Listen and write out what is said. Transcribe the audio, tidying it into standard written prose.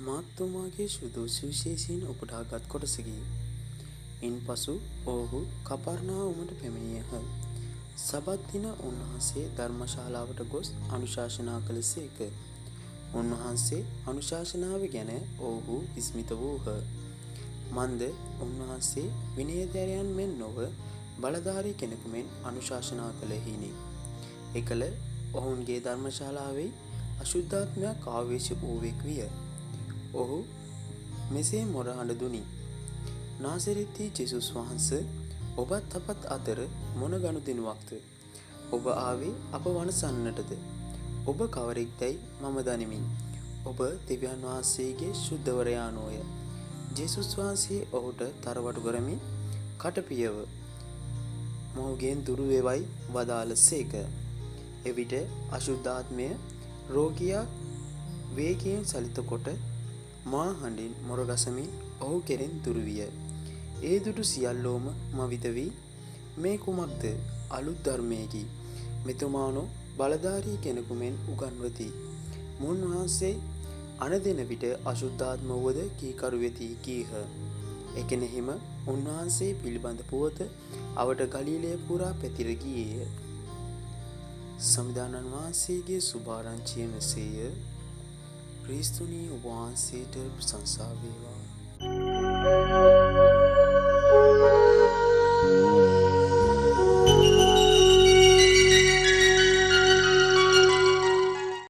මාත්තුමාගේ සුදු සුවිශේෂයෙන් උපුටාගත් කොටසකි. ඉන්පසු ඔවුහු කපර්නාඋමට පැමිණියහ. සබත් දින උන්වහන්සේ ධර්මශාලාවට ගොස් අනුශාසනා කළ සේක. උන්වහන්සේ අනුශාසනාව ගැන ඔවුහු විස්මිත වූහ. මන්ද උන්වහන්සේ විනයධරයන් මෙන් නොව බලධාරී කෙනෙකු මෙන් අනුශාසනා කළෙහිනි. එකල ඔවුන්ගේ ධර්මශාලාවේ අශුද්ධාත්මයක් ආවේශ වූවෙක් විය. ඔහු මෙසේ මොරහඬ දුනි. නාසරෙත්හි ජෙසුස් වහන්ස, ඔබත් අපත් අතර මොන ගනුදෙනුවක්ද? ඔබ ආවේ අප වනසන්නටද? ඔබ කවරෙක්දැයි මම දනිමි. ඔබ දෙවියන් වහන්සේගේ ශුද්ධවරයානෝය. ජෙසුස් වහන්සේ ඔහුට තරවටු කරමින් කටපියව මොහුගෙන් දුරුවෙවයි වදාළ සේක. එවිට අශුද්ධාත්මය රෝගියා වේගයෙන් සලිත කොට මා හඬින් මොරගසමින් ඔහු කෙරෙන් දුරුවිය. ඒ දුටු සියල්ලෝම මවිත වී, මේ කුමක්ද? අලුත් ධර්මයකි. මෙතුමානෝ බලධාරී කෙනෙකු මෙන් උගන්වති. මුන්වහන්සේ අනදෙන විට අශුද්ධාත්ම වුවද කීකරු වෙති කීහ. එකෙනෙහිම උන්වහන්සේ පිළිබඳ පුවත අවට ගලීලය පුරා පැතිර ගියේය. සමිදානන් වහන්සේගේ සුභාරංචිය මෙසේය. ක්‍රිස්තුනී ඔබ වහන්සේට ප්‍රශංසා වේවා.